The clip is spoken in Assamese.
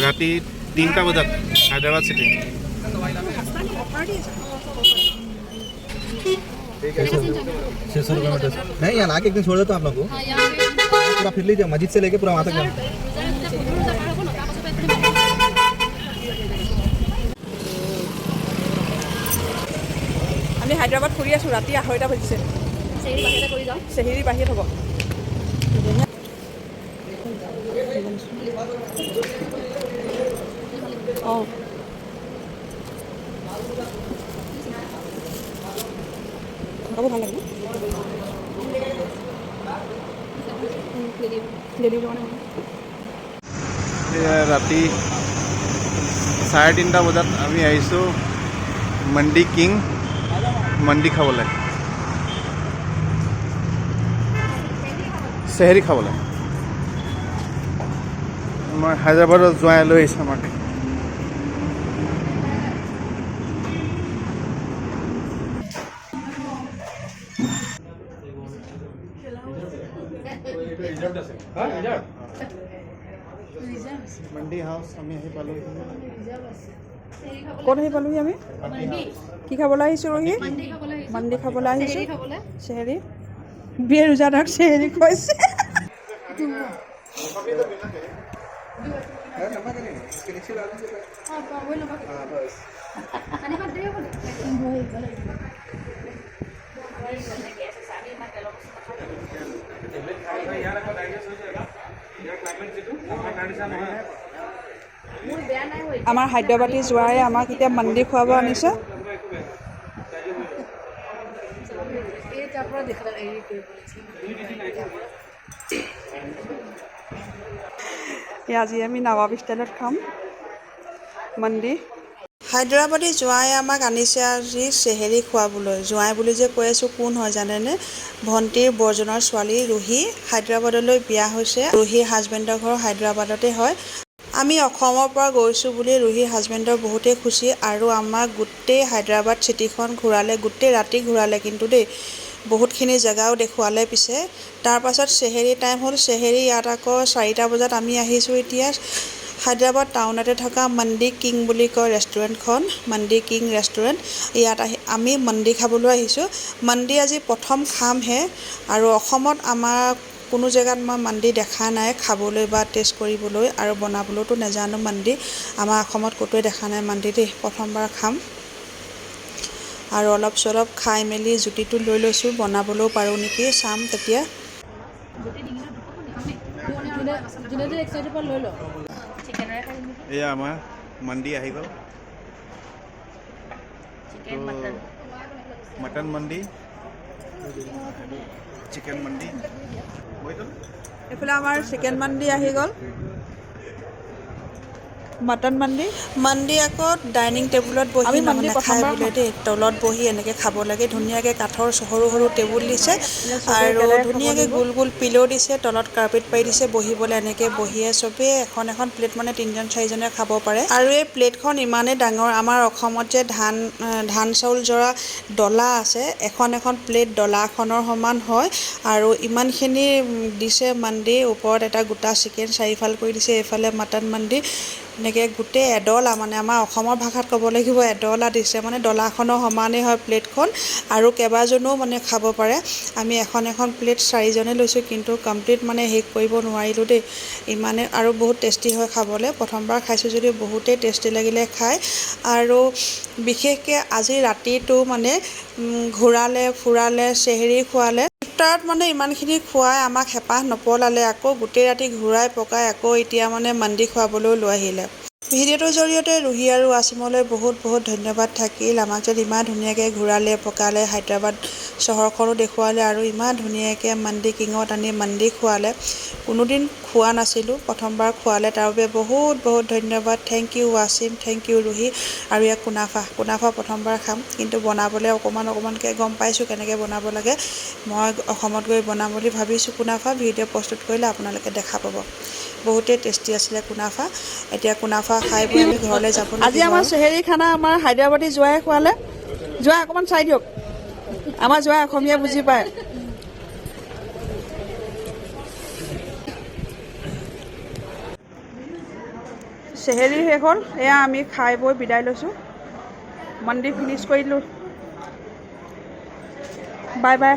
ৰাতি 3টা বজাত হায়দৰাবাদ চিটি। नहीं यहाँ आके एक दिन छोड़ देता हूँ आप लोग को पूरा फिर लीजिए मस्जिद से लेके पूरा वहाँ तक जाओ। আমি হায়দৰাবাদ ফুৰি আছোঁ। ৰাতি 2:30 বাজিছে। চেহেৰি বাহিৰত হ'ব। অঁ খাব ভাল লাগে ৰাতি 3:30 বজাত আমি আহিছোঁ মন্ডি কিং মন্ডি খাবলৈ, চেহেৰি খাবলৈ। মই হায়দৰাবাদত জোঁৱাই লৈ আহিছোঁ আমাক। মন্ডি হাউচ আমি আহি পালোঁ। ক'ত আহি পালোহি আমি? কি খাবলৈ আহিছোঁ ৰহি? মন্দি খাবলৈ আহিছোঁ। চেহেৰি বিয়ে ৰোজাদাক চেহেৰি খুৱাইছে। আমাৰ হায়দৰাবাদী জোঁৱায়ে আমাক এতিয়া মন্দি খুৱাব আনিছে। আজি আমি নৱাব ষ্টাইলত খাম মন্দি। হায়দৰাবাদী জোঁৱায়ে আমাক আনিছে আজি চেহেৰি খুৱাবলৈ। জোঁৱাই বুলি যে কৈ আছোঁ কোন হয় জানেনে? ভণ্টিৰ বৰজনৰ ছোৱালী ৰুহি হায়দৰাবাদলৈ বিয়া হৈছে। ৰুহিৰ হাজবেণ্ডৰ ঘৰ হায়দৰাবাদতে হয়। আমি অসমৰ পৰা গৈছোঁ বুলি ৰুহিৰ হাজবেণ্ডৰ বহুতেই খুচি আৰু আমাক গোটেই হায়দৰাবাদ চিটিখন ঘূৰালে, গোটেই ৰাতি ঘূৰালে কিন্তু দেই। বহুতখিনি জেগাও দেখুৱালে। পিছে তাৰপাছত চেহেৰি টাইম হ'ল। চেহেৰি ইয়াত আকৌ 4টা বজাত আমি আহিছোঁ এতিয়া হায়দৰাবাদ টাউনতে থকা মন্ডি কিং বুলি কয় ৰেষ্টুৰেণ্টখন, মন্ডি কিং ৰেষ্টুৰেণ্ট। ইয়াত আমি মন্দি খাবলৈ আহিছোঁ। মন্দি আজি প্ৰথম খামহে আৰু অসমত আমাৰ কোনো জেগাত মই মন্দি দেখা নাই খাবলৈ বা টেষ্ট কৰিবলৈ, আৰু বনাবলৈতো নাজানো মন্দি। আমাৰ অসমত ক'তোৱে দেখা নাই মন্দি দেই, প্ৰথমবাৰ খাম। আৰু অলপ চলপ খাই মেলি জুতিটো লৈ লৈছোঁ, বনাবলৈও পাৰোঁ নেকি চাম তেতিয়া। এয়া আমাৰ মন্দি আহি গ'ল। মটন মন্দি, চিকেন মন্দি। এইফালে আমাৰ চিকেন মন্দি আহি গ'ল, মটন মন্দি। মন্দি আকৌ ডাইনিং টেবুলত বহি নাখায় বোলে দেই, তলত বহি এনেকৈ খাব লাগে। ধুনীয়াকৈ কাঠৰ সৰু সৰু টেবুল দিছে আৰু ধুনীয়াকৈ গোল গোল পিলো দিছে, তলত কাৰ্পেট পাৰি দিছে বহিবলৈ। এনেকৈ বহিয়ে চবেই এখন এখন প্লেট মানে 3জন-4জনে খাব পাৰে। আৰু এই প্লেটখন ইমানেই ডাঙৰ, আমাৰ অসমত যে ধান চাউল জৰা ডলা আছে, এখন এখন প্লেট ডলাখনৰ সমান হয়। আৰু ইমানখিনি দিছে মন্দি। ওপৰত এটা গোটা চিকেন 4ফাল কৰি দিছে, এইফালে মটন মন্দি। এনেকৈ গোটেই এডলা, মানে আমাৰ অসমৰ ভাষাত ক'ব লাগিব এডলা দিছে, মানে ডলাখনৰ সমানেই হয় প্লেটখন। আৰু কেইবাজনেও মানে খাব পাৰে। আমি এখন এখন প্লেট 4জনে লৈছোঁ, কিন্তু কমপ্লিট মানে শেষ কৰিব নোৱাৰিলোঁ দেই, ইমানে। আৰু বহুত টেষ্টি হয় খাবলৈ। প্ৰথমবাৰ খাইছোঁ যদিও বহুতেই টেষ্টি লাগিলে খাই। আৰু বিশেষকৈ আজি ৰাতিটো মানে ঘূৰালে ফুৰালে, চেহেৰি খোৱালে। তাত মানে ইমানখিনি খুৱাই আমাক হেঁপাহ নপলালে। আকৌ গোটেই ৰাতি ঘূৰাই পকাই আকৌ এতিয়া মানে মন্দি খুৱাবলৈ লৈ আহিলে। ভিডিঅ'টোৰ জৰিয়তে ৰুহি আৰু ৱাছিমলৈ বহুত বহুত ধন্যবাদ থাকিল। আমাক যে ইমান ধুনীয়াকৈ ঘূৰালে পকালে, হায়দৰাবাদ চহৰখনো দেখুৱালে আৰু ইমান ধুনীয়াকৈ মন্দি কিঙত আনি মন্দি খুৱালে। কোনোদিন খোৱা নাছিলোঁ, প্ৰথমবাৰ খোৱালে, তাৰ বাবে বহুত বহুত ধন্যবাদ। Thank you Wasim, thank you Ruhi. আৰু ইয়াক কুনাফা প্ৰথমবাৰ খাম, কিন্তু বনাবলৈ অকণমানকৈ গম পাইছোঁ কেনেকৈ বনাব লাগে। মই অসমত গৈ বনাম বুলি ভাবিছোঁ কুনাফা। ভিডিঅ' প্ৰস্তুত কৰিলে আপোনালোকে দেখা পাব। বহুতেই টেষ্টি আছিলে কুনাফা। এতিয়া কুনাফা খাই বৈ আমি ঘৰলৈ যাব লাগিব। আজি আমাৰ চেহেৰি খানা আমাৰ হায়দৰাবাদী জোঁৱাই খোৱালে। জোঁৱাই অকণমান চাই দিয়ক, আমাৰ জোঁৱাই অসমীয়া বুজি পায়। চেহেৰি শেষ হ'ল এয়া আমি খাই বৈ বিদায় লৈছোঁ মন্দিৰ ফিনিছ কৰিলোঁ বাই বাই